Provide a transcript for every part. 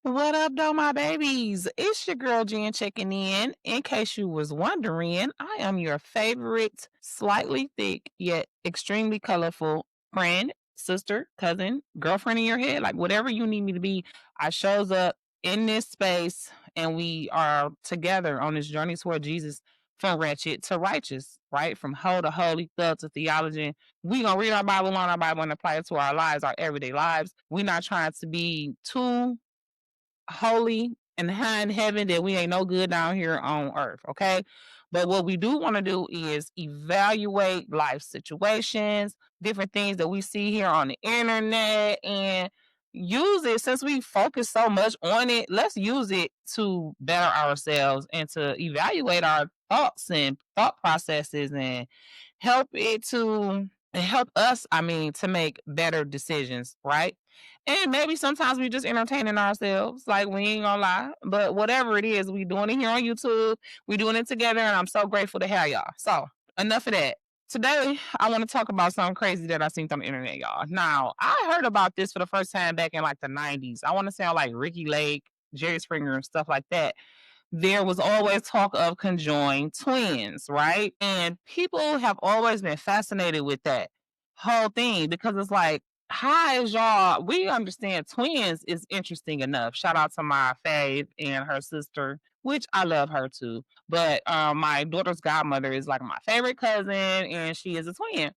What up, though, my babies? It's your girl Jenn checking in. In case you was wondering, I am your favorite, slightly thick yet extremely colorful friend, sister, cousin, girlfriend in your head, like whatever you need me to be. I shows up in this space, and we are together on this journey toward Jesus, from Ratchet to righteous, right? From hoe to holy, thug to theology. We gonna read our Bible, learn our Bible, and apply it to our lives, our everyday lives. We're not trying to be too holy and high in heaven that we ain't no good down here on earth, okay? But what we do want to do is evaluate life situations, different things that we see here on the internet, and use it since we focus so much on it. Let's use it to better ourselves and to evaluate our thoughts and thought processes and help it to help us, I mean, to make better decisions, right? And maybe sometimes we just entertaining ourselves, like we ain't gonna lie. But whatever it is, we doing it here on YouTube. We doing it together, and I'm so grateful to have y'all. So enough of that. Today, I want to talk about something crazy that I seen on the internet, y'all. Now, I heard about this for the first time back in like the 90s. I want to sound like Ricky Lake, Jerry Springer, and stuff like that. There was always talk of conjoined twins, right? And people have always been fascinated with that whole thing because it's like, how is y'all? We understand twins is interesting enough. Shout out to my fave and her sister, which I love her too. But my daughter's godmother is like my favorite cousin, and she is a twin.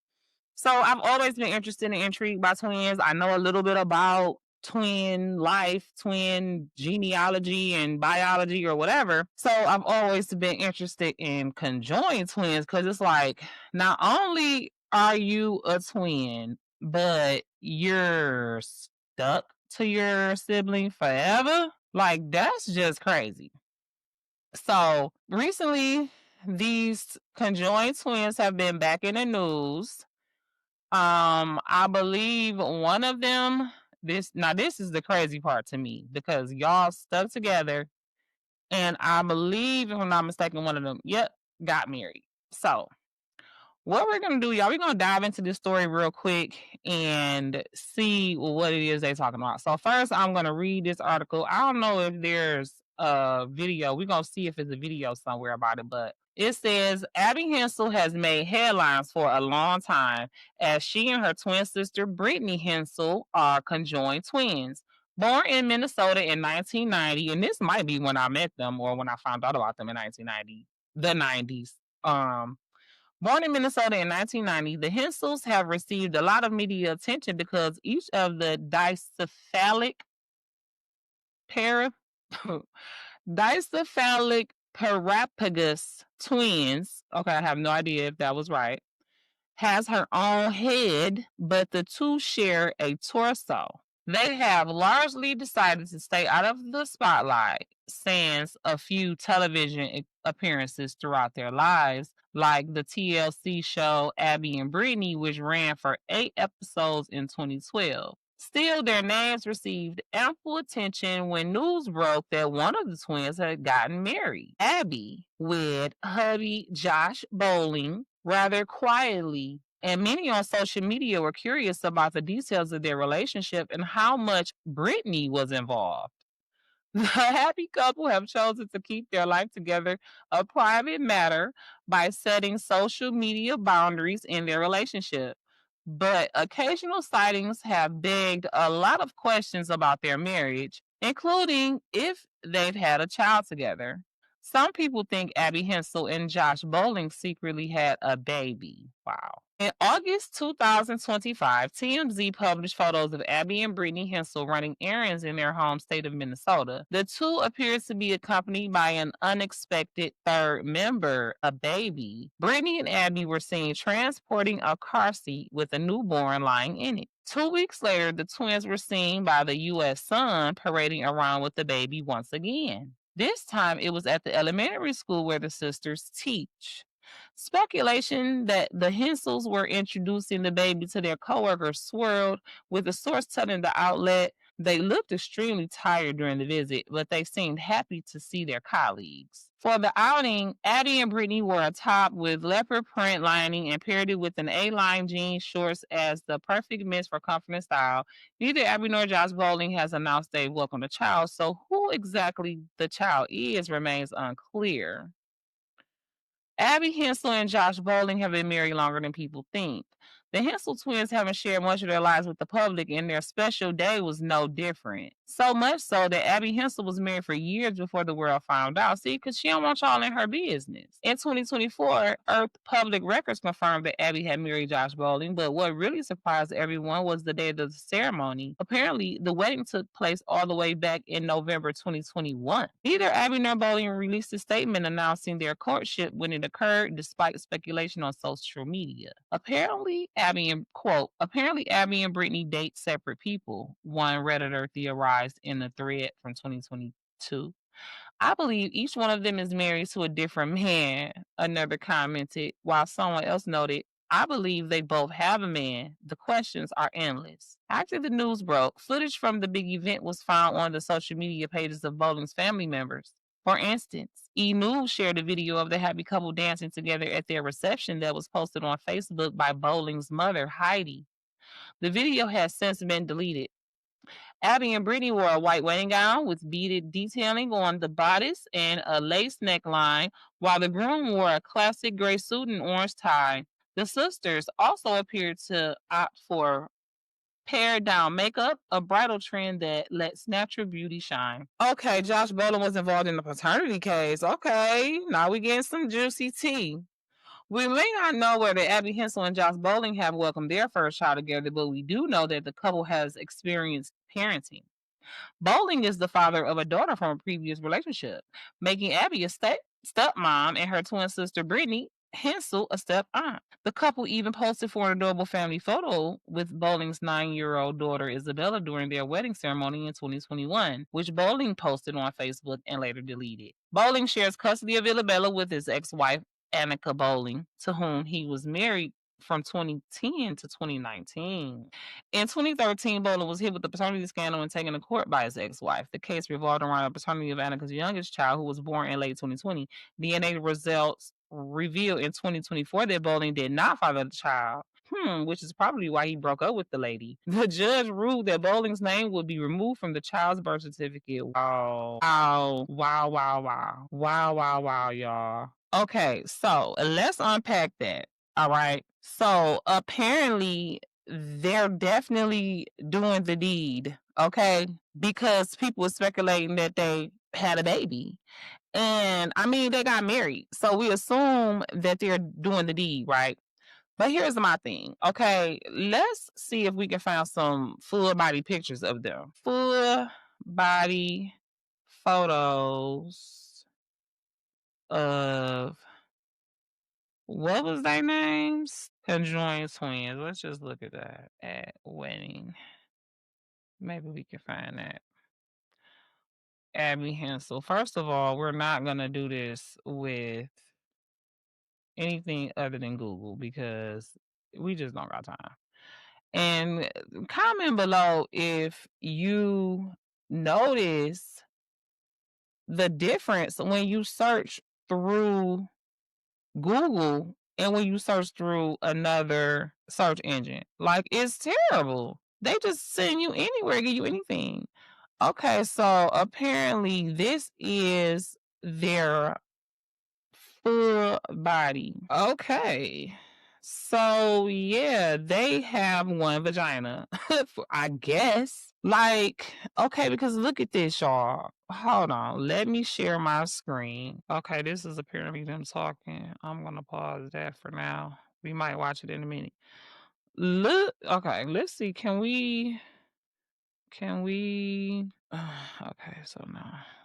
So I've always been interested and intrigued by twins. I know a little bit about twin life, twin genealogy and biology or whatever. So I've always been interested in conjoined twins because it's like not only are you a twin, but you're stuck to your sibling forever. Like that's just crazy. So recently, these conjoined twins have been back in the news. I believe one of them, this is the crazy part to me because y'all stuck together, and I believe, if I'm not mistaken, one of them, yep, got married. So what we're gonna do, y'all, we're gonna dive into this story real quick and see what it is they're talking about. So first, I'm gonna read this article. I don't know if there's a video. We're gonna see if there's a video somewhere about it, but it says Abby Hensel has made headlines for a long time as she and her twin sister Brittany Hensel are conjoined twins. Born in Minnesota in 1990, and this might be when I met them or when I found out about them in 1990, the 90s. Um, Born in Minnesota in 1990, the Hensels have received a lot of media attention because each of the dicephalic para dicephalic parapagus twins, okay, I have no idea if that was right, has her own head, but the two share a torso. They have largely decided to stay out of the spotlight, sans a few television appearances throughout their lives, like the TLC show Abby and Brittany, which ran for 8 episodes in 2012. Still, their names received ample attention when news broke that one of the twins had gotten married. Abby, with hubby Josh Bowling, rather quietly, and many on social media were curious about the details of their relationship and how much Brittany was involved. The happy couple have chosen to keep their life together a private matter by setting social media boundaries in their relationship. But occasional sightings have begged a lot of questions about their marriage, including if they've had a child together. Some people think Abby Hensel and Josh Bowling secretly had a baby. Wow. In August 2025, TMZ published photos of Abby and Brittany Hensel running errands in their home state of Minnesota. The two appears to be accompanied by an unexpected third member, a baby. Brittany and Abby were seen transporting a car seat with a newborn lying in it. 2 weeks later, the twins were seen by the U.S. Sun parading around with the baby once again. This time it was at the elementary school where the sisters teach. Speculation that the Hensels were introducing the baby to their coworkers swirled, with the source telling the outlet They looked extremely tired during the visit, but they seemed happy to see their colleagues. For the outing, Abby and Brittany wore a top with leopard print lining and paired it with an A-line jean shorts as the perfect mix for comfort and style. Neither Abby nor Josh Bowling has announced they welcomed a child, so who exactly the child is remains unclear. Abby Hensel and Josh Bowling have been married longer than people think. The Hensel twins haven't shared much of their lives with the public, and their special day was no different. So much so that Abby Hensel was married for years before the world found out. See, because she don't want y'all in her business. In 2024, Earth Public Records confirmed that Abby had married Josh Bowling, but what really surprised everyone was the day of the ceremony. Apparently, the wedding took place all the way back in November 2021. Neither Abby nor Bowling released a statement announcing their courtship when it occurred, despite speculation on social media. Apparently, Abby and Brittany date separate people. One Redditor theorized in a thread from 2022. I believe each one of them is married to a different man, another commented, while someone else noted, I believe they both have a man. The questions are endless. After the news broke, footage from the big event was found on the social media pages of Bowling's family members. For instance, E! News shared a video of the happy couple dancing together at their reception that was posted on Facebook by Bowling's mother, Heidi. The video has since been deleted. Abby and Brittany wore a white wedding gown with beaded detailing on the bodice and a lace neckline, while the groom wore a classic gray suit and orange tie. The sisters also appeared to opt for pared down makeup, a bridal trend that lets natural beauty shine. Okay, Josh Bowling was involved in the paternity case. Okay, now we getting some juicy tea. We may not know whether Abby Hensel and Josh Bowling have welcomed their first child together, but we do know that the couple has experienced parenting. Bowling is the father of a daughter from a previous relationship, making Abby a stepmom and her twin sister Brittany Hensel a step aunt. The couple even posted for an adorable family photo with Bowling's 9-year-old daughter Isabella during their wedding ceremony in 2021, which Bowling posted on Facebook and later deleted. Bowling shares custody of Isabella with his ex-wife Annika Bowling, to whom he was married from 2010 to 2019. In 2013, Bowling was hit with the paternity scandal and taken to court by his ex-wife. The case revolved around the paternity of Annika's youngest child, who was born in late 2020. DNA results revealed in 2024 that Bowling did not father the child. Which is probably why he broke up with the lady. The judge ruled that Bowling's name would be removed from the child's birth certificate. Wow. Wow. Wow, wow, wow. Wow, wow, wow, y'all. Okay, so let's unpack that. All right. So apparently they're definitely doing the deed, okay? Because people were speculating that they had a baby. And I mean, they got married. So we assume that they're doing the deed, right? But here's my thing, okay? Let's see if we can find some full body pictures of them. Full body photos of what was their names? Conjoined twins. Let's just look at that at wedding. Maybe we can find that. Abby Hensel. First of all, we're not gonna do this with anything other than Google because we just don't got time. And comment below if you notice the difference when you search through Google and when you search through another search engine. Like, it's terrible. They just send you anywhere, give you anything. Okay, so apparently this is their full body. Okay. So yeah, they have one vagina, I guess. Like, okay, because look at this, y'all. Hold on, let me share my screen. Okay, this is apparently them talking. I'm gonna pause that for now. We might watch it in a minute. Look, okay, let's see. Okay, so no,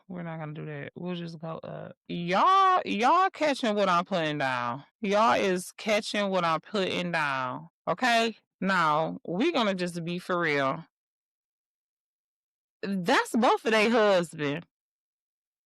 we're not gonna do that. We'll just go up. Y'all catching what I'm putting down. Y'all is catching what I'm putting down. Okay? Now, we gonna just be for real. That's both of their husband.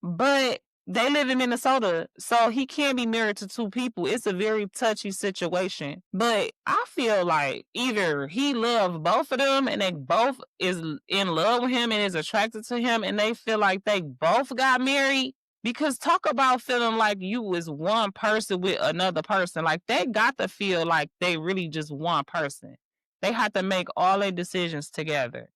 But They live in Minnesota, so he can't be married to two people. It's a very touchy situation. But I feel like either he loved both of them and they both is in love with him and is attracted to him and they feel like they both got married. Because talk about feeling like you is one person with another person. Like they got to feel like they really just one person. They have to make all their decisions together.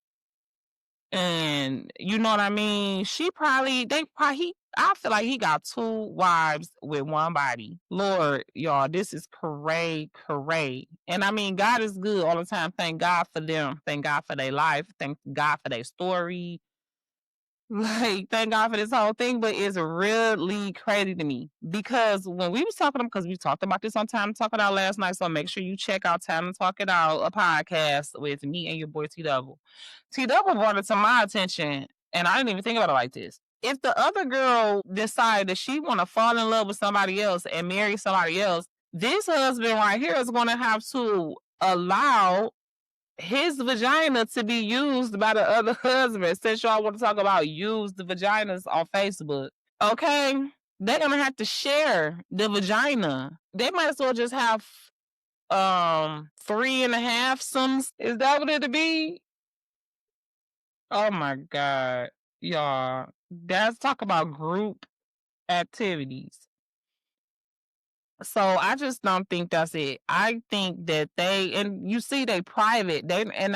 And you know what I mean? I feel like he got two wives with one body. Lord, y'all, this is cray, cray. And I mean, God is good all the time. Thank God for them. Thank God for their life. Thank God for their story. Like, thank God for this whole thing, but it's really crazy to me because when we was talking, because we talked about this on Time to Talk It Out last night, so make sure you check out Time to Talk It Out, a podcast with me and your boy T Double. T Double brought it to my attention, and I didn't even think about it like this. If the other girl decided that she want to fall in love with somebody else and marry somebody else, this husband right here is going to have to allow his vagina to be used by the other husband. Since y'all want to talk about used vaginas on Facebook, okay, they're gonna have to share the vagina. They might as well just have three and a half sums. Is that what it'd be? Oh my god, y'all, that's talk about group activities. So I just don't think that's it. I think that they, and you see they private. They and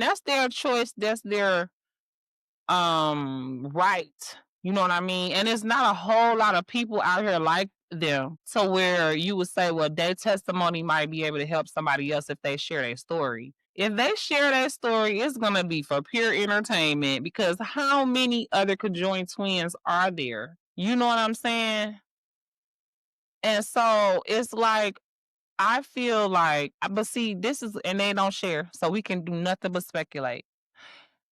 that's their choice. That's their right. You know what I mean? And it's not a whole lot of people out here like them to where you would say, well, their testimony might be able to help somebody else if they share their story. If they share their story, it's gonna be for pure entertainment because how many other conjoined twins are there? You know what I'm saying? And so it's like I feel like, but see, this is, and they don't share, so we can do nothing but speculate.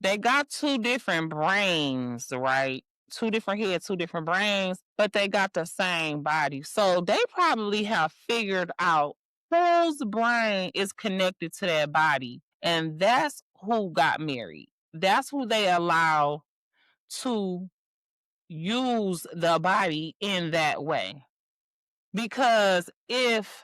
They got two different brains, right? Two different heads, two different brains, but they got the same body. So they probably have figured out whose brain is connected to their body. And that's who got married. That's who they allow to use the body in that way. Because if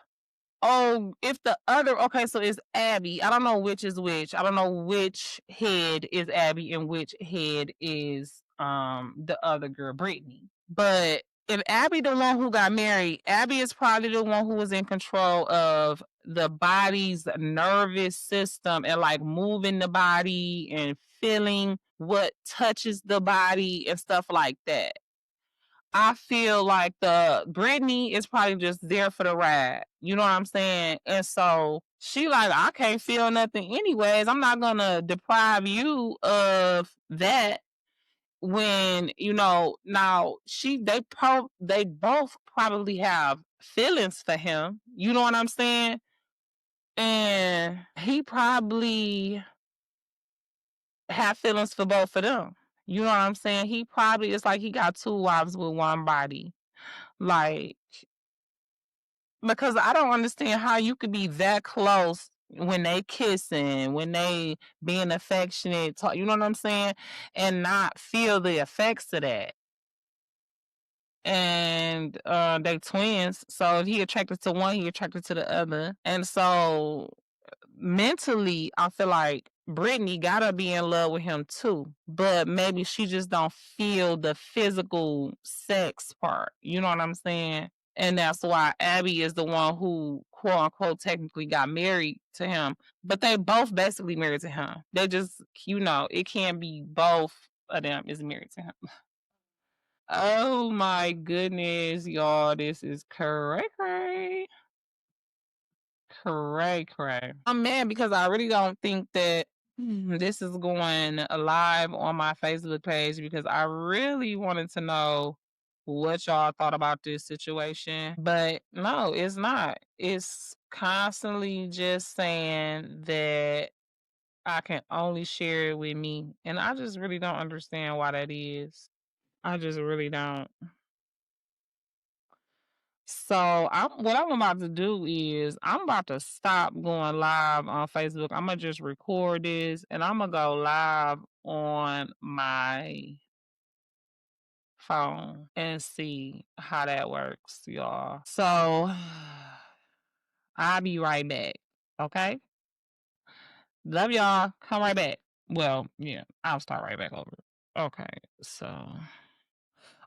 the other, okay, so it's Abby. I don't know which is which. I don't know which head is Abby and which head is the other girl, Brittany. But if Abby the one who got married, Abby is probably the one who was in control of the body's nervous system and like moving the body and feeling what touches the body and stuff like that. I feel like the Brittany is probably just there for the ride. You know what I'm saying? And so she like, I can't feel nothing anyways. I'm not gonna deprive you of that when, you know, now they both probably have feelings for him. You know what I'm saying? And he probably have feelings for both of them. You know what I'm saying? He probably, it's like he got two wives with one body. Like, because I don't understand how you could be that close when they kissing, when they being affectionate, you know what I'm saying, and not feel the effects of that. And they twins, so if he attracted to one, he attracted to the other, and so mentally, I feel like Brittany gotta be in love with him too, but maybe she just don't feel the physical sex part. You know what I'm saying? And that's why Abby is the one who, quote unquote, technically got married to him. But they both basically married to him. They just, you know, it can't be both of them is married to him. Oh my goodness, y'all. This is cray cray. Cray cray. I'm mad because I really don't think that this is going live on my Facebook page because I really wanted to know what y'all thought about this situation. But no, it's not. It's constantly just saying that I can only share it with me. And I just really don't understand why that is. I just really don't. So what I'm about to do is I'm about to stop going live on Facebook. I'm gonna just record this and I'm gonna go live on my phone and see how that works, y'all. So I'll be right back. Okay. Love y'all. Come right back. Well, yeah, I'll start right back over. Okay. So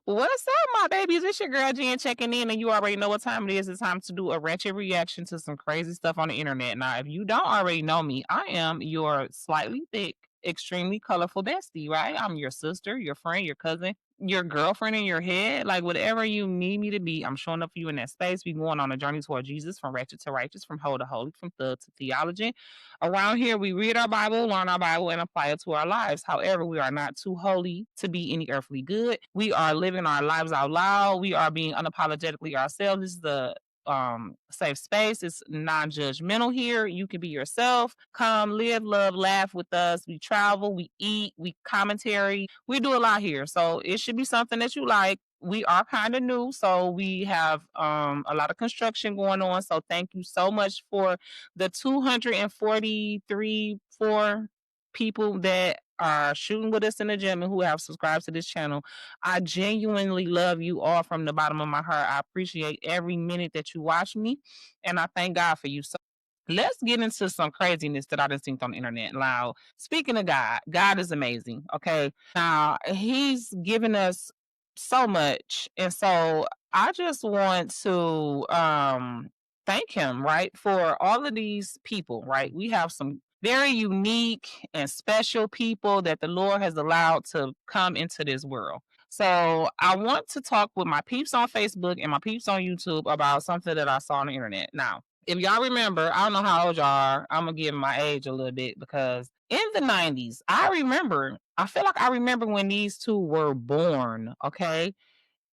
what's up, my babies? It's your girl Jen checking in, and you already know what time it is. It's time to do a Ratchet reaction to some crazy stuff on the internet. Now, if you don't already know me, I am your slightly thick, extremely colorful bestie, right? I'm your sister, your friend, your cousin, your girlfriend in your head, like whatever you need me to be. I'm showing up for you in that space. We going on a journey toward Jesus, from ratchet to righteous, from whole to holy, from thug to theology. Around here, we read our Bible, learn our Bible, and apply it to our lives. However, we are not too holy to be any earthly good. We are living our lives out loud. We are being unapologetically ourselves. This is the safe space. It's non-judgmental here. You can be yourself. Come live, love, laugh with us. We travel, we eat, we commentary. We do a lot here. So it should be something that you like. We are kind of new, so we have a lot of construction going on. So thank you so much for the 243 4 people that are shooting with us in the gym and who have subscribed to this channel. I genuinely love you all from the bottom of my heart. I appreciate every minute that you watch me, and I thank God for you. So let's get into some craziness that I just seen on the internet. Now, speaking of God, God is amazing. Okay. Now, He's given us so much. And so I just want to thank Him, right, for all of these people, right? We have some very unique and special people that the Lord has allowed to come into this world. So I want to talk with my peeps on Facebook and my peeps on YouTube about something that I saw on the internet. Now, if y'all remember, I don't know how old y'all are. I'm gonna give my age a little bit because in the 90s, I feel like I remember when these two were born. Okay.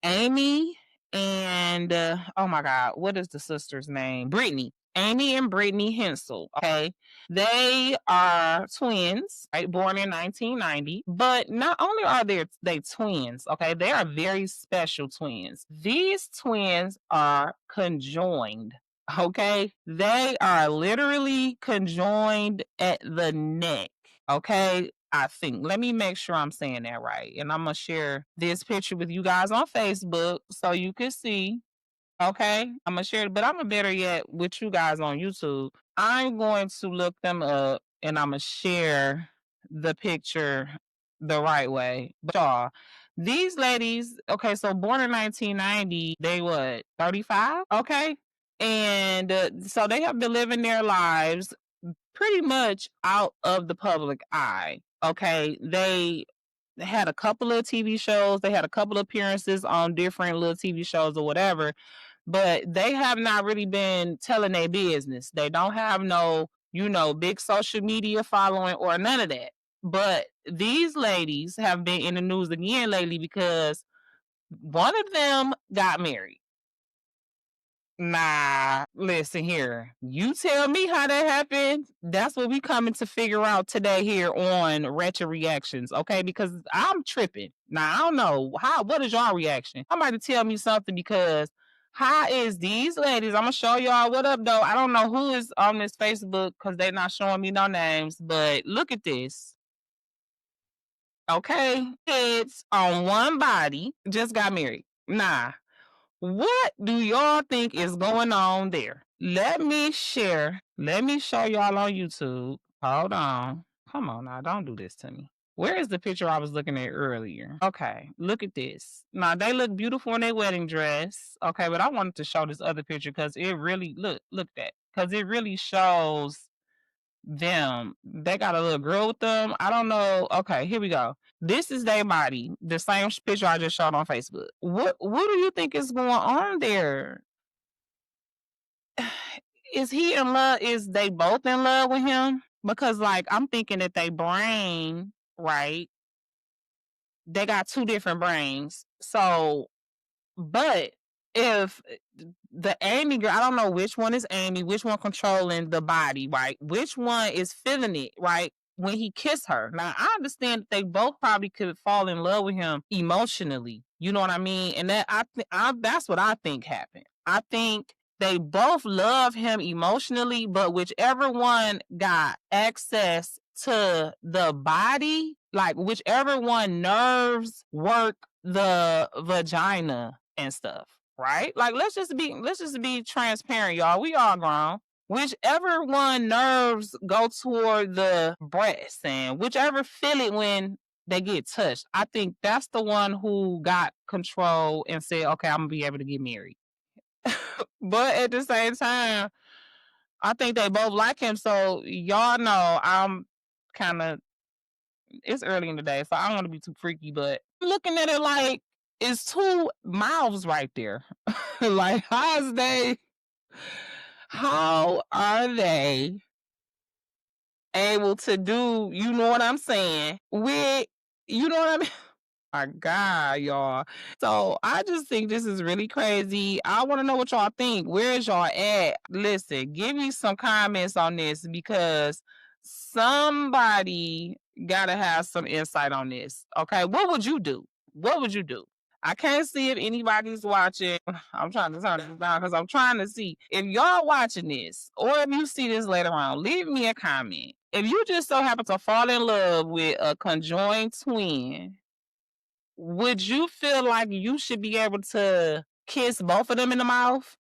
Amy and oh my God, what is the sister's name? Brittany. Amy and Brittany Hensel. Okay. They are twins, right? Born in 1990. But not only are they twins, okay, they are very special twins. These twins are conjoined. Okay. They are literally conjoined at the neck. Okay. I think. Let me make sure I'm saying that right. And I'm going to share this picture with you guys on Facebook so you can see. Okay. I'm going to share it, but I'm going to better yet with you guys on YouTube. I'm going to look them up and I'm going to share the picture the right way. But y'all, these ladies, okay, so born in 1990, they what, 35? Okay. And so they have been living their lives pretty much out of the public eye. Okay. They had a couple of TV shows, they had a couple of appearances on different little TV shows or whatever, but they have not really been telling their business. They don't have no, big social media following or none of that. But these ladies have been in the news again lately because one of them got married. Nah, listen here. You tell me how that happened. That's what we coming to figure out today here on Ratchet Reactions, okay? Because I'm tripping. Now I don't know what is your reaction? Somebody tell me something because how is these ladies? I'm gonna show y'all what up though. I don't know who is on this Facebook because they're not showing me no names, but look at this. Okay. Kids on one body just got married. Nah. What do y'all think is going on there? Let me share. Let me show y'all on YouTube. Hold on. Come on now. Don't do this to me. Where is the picture I was looking at earlier? Okay, look at this. Now they look beautiful in their wedding dress. Okay, but I wanted to show this other picture because it really look at that. Because it really shows them. They got a little girl with them. I don't know. Okay, here we go. This is their body. The same picture I just showed on Facebook. What do you think is going on there? Is he in love? Is they both in love with him? Because like I'm thinking that they brain, right? They got two different brains. So but if the Amy girl, I don't know which one is Amy, which one controlling the body, right? Which one is feeling it, right? When he kissed her. Now I understand that they both probably could fall in love with him emotionally. You know what I mean? And that that's what I think happened. I think they both love him emotionally, but whichever one got access to the body, like whichever one nerves work the vagina and stuff, right? Like let's just be transparent, y'all. We all grown. Whichever one nerves go toward the breast and whichever feel it when they get touched, I think that's the one who got control and said, okay, I'm gonna be able to get married. But at the same time, I think they both like him. So y'all know I'm kind of, it's early in the day, so I don't want to be too freaky, but I'm looking at it like it's two mouths right there. Like, how are they able to do, you know what I'm saying? With, you know what I mean? My God, y'all. So I just think this is really crazy. I want to know what y'all think. Where is y'all at? Listen, give me some comments on this because somebody gotta have some insight on this. Okay, what would you do? What would you do? I can't see if anybody's watching. I'm trying to turn this down because I'm trying to see if y'all watching this or if you see this later on. Leave me a comment. If you just so happen to fall in love with a conjoined twin, would you feel like you should be able to kiss both of them in the mouth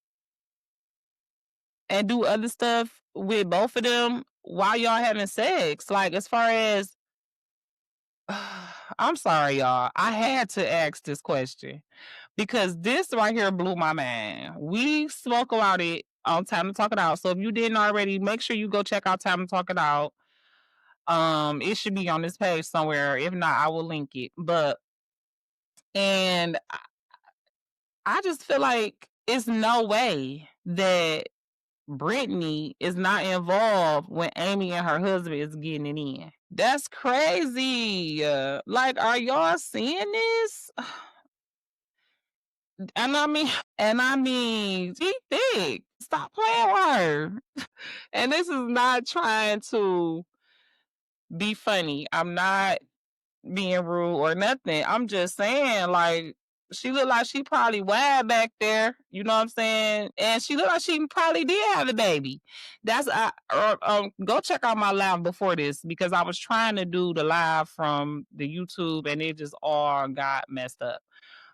and do other stuff with both of them while y'all having sex? Like, as far as, I'm sorry, y'all. I had to ask this question because this right here blew my mind. We spoke about it on Time to Talk It Out. So if you didn't already, make sure you go check out Time to Talk It Out. It should be on this page somewhere. If not, I will link it. But and I just feel like it's no way that Brittany is not involved when Amy and her husband is getting it in. That's crazy. Like, are y'all seeing this? And I mean, she thick. Stop playing with her. And this is not trying to be funny. I'm not being rude or nothing. I'm just saying, like, she looked like she probably wide back there. You know what I'm saying? And she looked like she probably did have a baby. That's go check out my live before this because I was trying to do the live from the YouTube and it just all got messed up.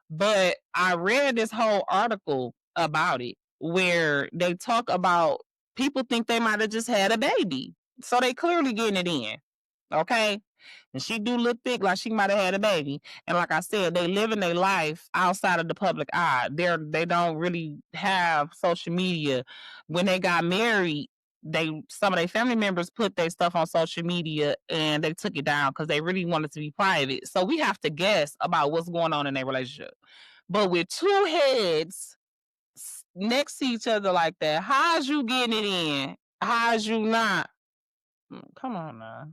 But I read this whole article about it where they talk about people think they might have just had a baby. So they clearly getting it in. Okay. And she do look thick like she might have had a baby. And like I said, they living their life outside of the public eye. They don't really have social media. When they got married, some of their family members put their stuff on social media and they took it down because they really wanted to be private. So we have to guess about what's going on in their relationship. But with two heads next to each other like that, how's you getting it in? How's you not? Come on now.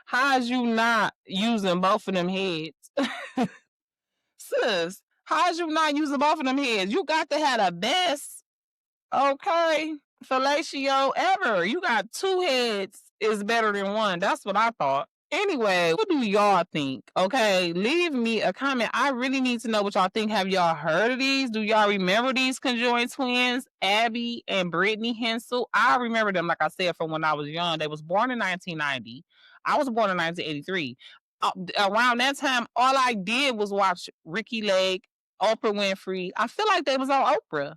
How's you not using both of them heads? Sis, how's you not using both of them heads? You got to have the best, okay, fellatio ever. You got two heads is better than one. That's what I thought. Anyway, what do y'all think? Okay, leave me a comment. I really need to know what y'all think. Have y'all heard of these? Do y'all remember these conjoined twins, Abby and Brittany Hensel? I remember them, like I said, from when I was young. They was born in 1990. I was born in 1983. Around that time, all I did was watch Ricky Lake, Oprah Winfrey. I feel like they was on Oprah.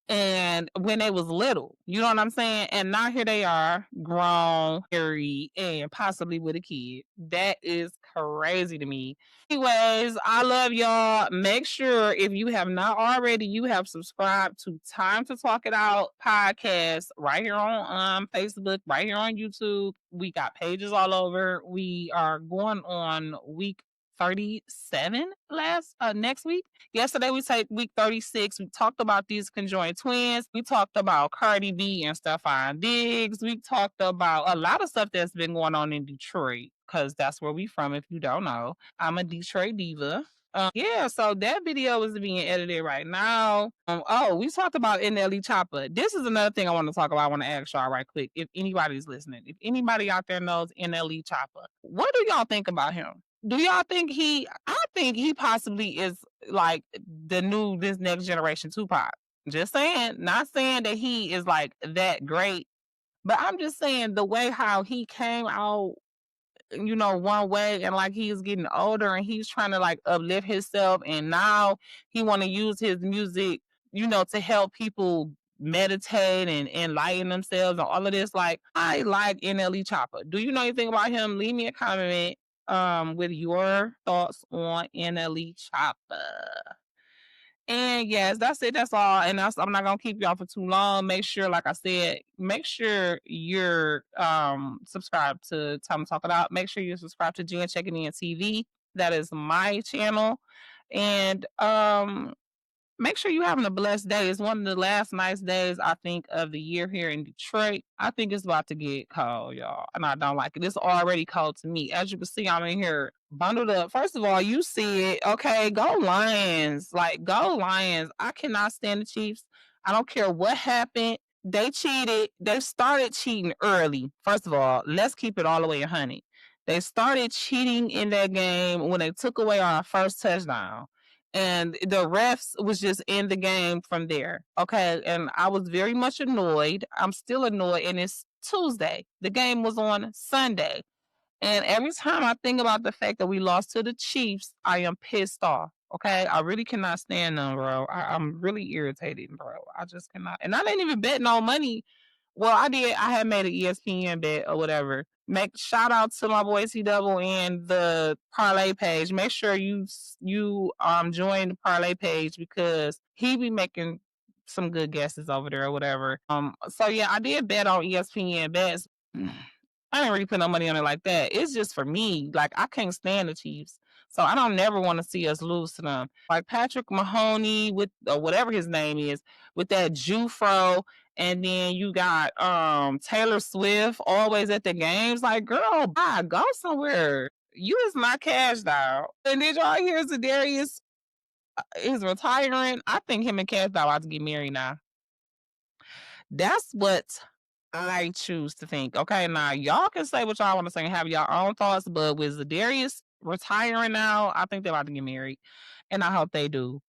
And when they was little, you know what I'm saying? And now here they are, grown, married, and possibly with a kid. That is crazy to me. Anyways, I love y'all. Make sure if you have not already, you have subscribed to Time to Talk It Out podcast right here on Facebook, right here on YouTube. We got pages all over. We are going on week 37 next week. Yesterday we take week 36. We talked about these conjoined twins. We talked about Cardi B and Stefan Diggs. We talked about a lot of stuff that's been going on in Detroit because that's where we from. If you don't know, I'm a Detroit diva. Yeah, so that video is being edited right now. We talked about NLE Chopper. This is another thing I want to talk about. I want to ask y'all right quick. If anybody's listening, if anybody out there knows NLE Chopper, what do y'all think about him? Do y'all think I think he possibly is like this next generation Tupac. Just saying, not saying that he is like that great, but I'm just saying the way how he came out one way, and like he's getting older and he's trying to like uplift himself, and now he want to use his music, to help people meditate and enlighten themselves and all of this. Like, I like NLE Chopper. Do you know anything about him? Leave me a comment with your thoughts on NLE Chopper. And yes, that's it. That's all. And I'm not gonna keep y'all for too long. Make sure, like I said, make sure you're subscribed to Time to Talk It Out. Make sure you're subscribed to Jenn Checking In TV. That is my channel. And make sure you're having a blessed day. It's one of the last nice days, I think, of the year here in Detroit. I think it's about to get cold, y'all. And I don't like it. It's already cold to me. As you can see, I'm in here bundled up. First of all, you see it. Okay, go Lions. Like, go Lions. I cannot stand the Chiefs. I don't care what happened. They cheated. They started cheating early. First of all, let's keep it all the way 100. They started cheating in that game when they took away our first touchdown, and the refs was just in the game from there. Okay. And I was very much annoyed. I'm still annoyed. And it's Tuesday. The game was on Sunday. And every time I think about the fact that we lost to the Chiefs, I am pissed off. Okay. I really cannot stand them, bro. I'm really irritated, bro. I just cannot. And I didn't even bet no money. Well, I did. I had made an ESPN bet or whatever. Make shout out to my boy C Double and the parlay page. Make sure you join the parlay page because he be making some good guesses over there or whatever. So yeah, I did bet on ESPN bets. I didn't really put no money on it like that. It's just for me. Like, I can't stand the Chiefs. So I don't never want to see us lose to them. Like Patrick Mahoney with or whatever his name is, with that Jufro, and then you got Taylor Swift always at the games. Like, girl, bye, go somewhere. You is not cashed out. And did y'all hear Zadarius is retiring? I think him and Cash Dow about to get married now. That's what I choose to think. Okay, now y'all can say what y'all want to say and have your own thoughts, but with Zadarius retiring now, I think they're about to get married, and I hope they do.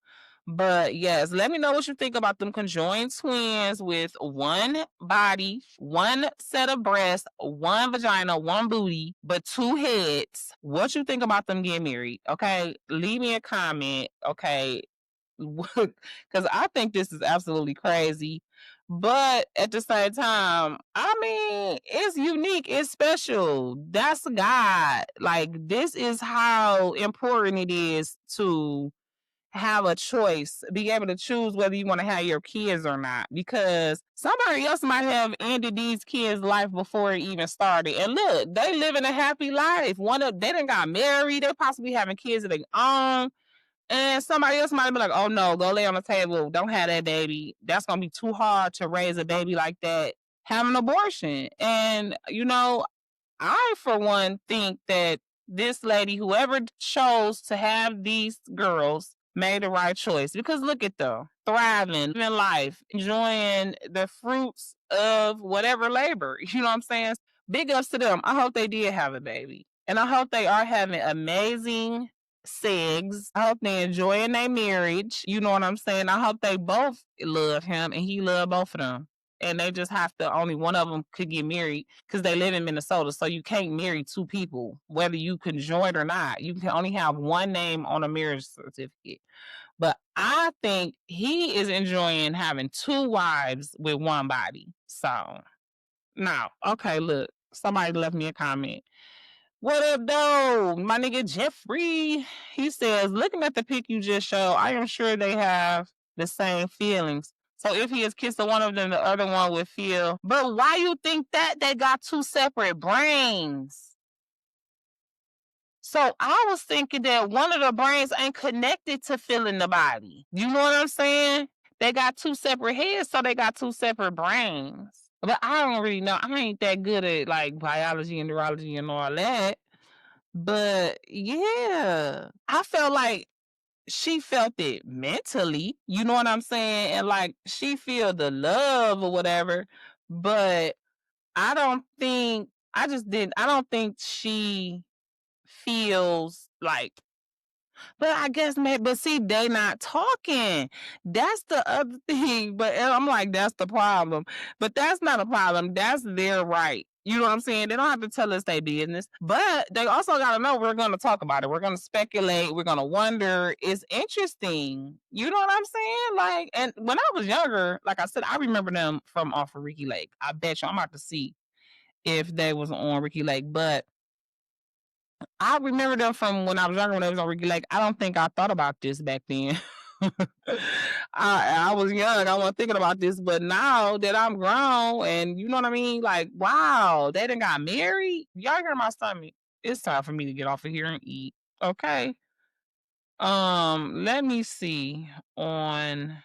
But yes, let me know what you think about them conjoined twins with one body, one set of breasts, one vagina, one booty, but two heads. What you think about them getting married? Okay, leave me a comment. Okay, because I think this is absolutely crazy. But at the same time, I mean, it's unique, it's special. That's God. Like, this is how important it is to have a choice, be able to choose whether you want to have your kids or not, because somebody else might have ended these kids' life before it even started. And look, they living a happy life. They done got married, they possibly having kids of their own. And somebody else might be like, oh no, go lay on the table. Don't have that baby. That's going to be too hard to raise a baby like that. Have an abortion. And, I, for one, think that this lady, whoever chose to have these girls, made the right choice. Because look at them, thriving, living life, enjoying the fruits of whatever labor. You know what I'm saying? Big ups to them. I hope they did have a baby. And I hope they are having amazing sex. I hope they enjoying their marriage. You know what I'm saying? I hope they both love him and he love both of them. And they just have to, only one of them could get married because they live in Minnesota. So you can't marry two people, whether you conjoined or not. You can only have one name on a marriage certificate. But I think he is enjoying having two wives with one body. So now, okay, look, somebody left me a comment. What up, though? My nigga Jeffrey. He says, looking at the pic you just showed, I am sure they have the same feelings. So if he is kissing one of them, the other one would feel. But why you think that? They got two separate brains. So I was thinking that one of the brains ain't connected to feeling the body. You know what I'm saying? They got two separate heads, so they got two separate brains. But I don't really know. I ain't that good at like biology and neurology and all that. But yeah, I felt like she felt it mentally. You know what I'm saying? And like she feel the love or whatever. But I don't think I don't think she feels like But I guess maybe, but see, they not talking. That's the other thing. But I'm like, that's the problem. But that's not a problem. That's their right. You know what I'm saying? They don't have to tell us their business. But they also got to know we're going to talk about it. We're going to speculate. We're going to wonder. It's interesting. You know what I'm saying? Like, and when I was younger, like I said, I remember them from off of Ricky Lake. I bet you I'm about to see if they was on Ricky Lake. But I remember them from when I was younger when they was on Ricky Lake. I don't think I thought about this back then. I was young. I wasn't thinking about this, but now that I'm grown and you know what I mean, like wow, they done got married. Y'all hear my stomach? It's time for me to get off of here and eat. Okay. Let me see on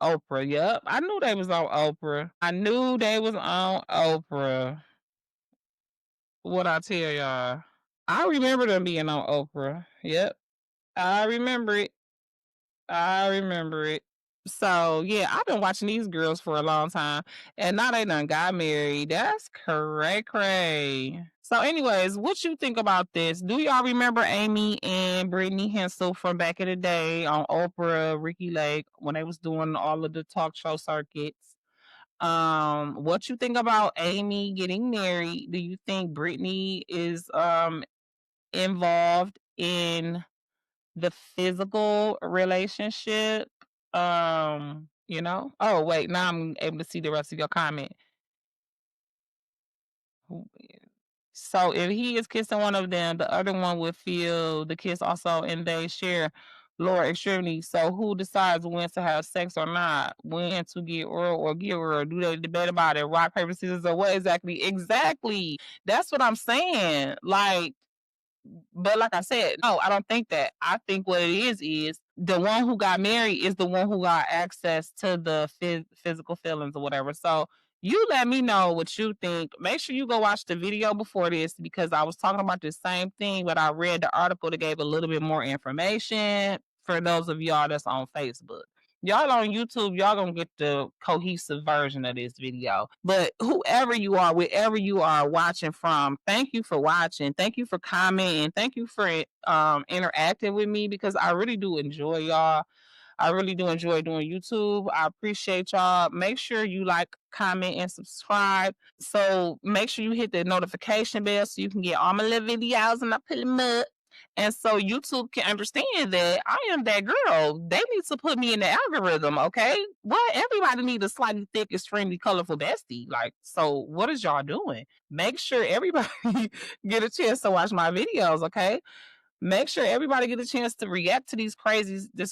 Oprah. Yep, I knew they was on Oprah. I knew they was on Oprah. What I tell y'all? I remember them being on Oprah. Yep. I remember it. I remember it. So yeah, I've been watching these girls for a long time, and now they done got married. That's cray cray. So, anyways, what you think about this? Do y'all remember Amy and Brittany Hensel from back in the day on Oprah, Ricky Lake, when they was doing all of the talk show circuits? What you think about Amy getting married? Do you think Brittany is involved in the physical relationship. You know. Oh wait, now I'm able to see the rest of your comment. So if he is kissing one of them, the other one would feel the kiss also, and they share lower extremity. So who decides when to have sex or not? When to get oral or get oral? Do they debate about it? Rock, paper, scissors, or what exactly? Exactly. That's what I'm saying. Like, but like I said, no, I don't think that. I think what it is the one who got married is the one who got access to the physical feelings or whatever. So you let me know what you think. Make sure you go watch the video before this because I was talking about the same thing, but I read the article that gave a little bit more information for those of y'all that's on Facebook. Y'all on YouTube, y'all gonna get the cohesive version of this video. But whoever you are, wherever you are watching from, thank you for watching. Thank you for commenting. Thank you for interacting with me because I really do enjoy y'all. I really do enjoy doing YouTube. I appreciate y'all. Make sure you like, comment, and subscribe. So make sure you hit the notification bell so you can get all my little videos and I put them up. And so YouTube can understand that I am that girl. They need to put me in the algorithm, okay? What? Everybody needs a slightly thick, extremely colorful bestie. Like, so what is y'all doing? Make sure everybody get a chance to watch my videos, okay? Make sure everybody get a chance to react to this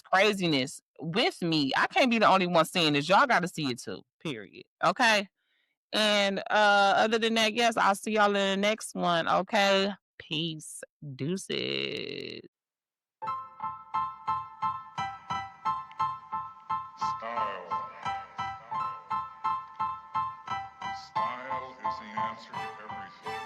craziness with me. I can't be the only one seeing this. Y'all got to see it too. Period. Okay. And other than that, yes, I'll see y'all in the next one. Okay. Peace. Deuces. Style. Style is the answer to everything.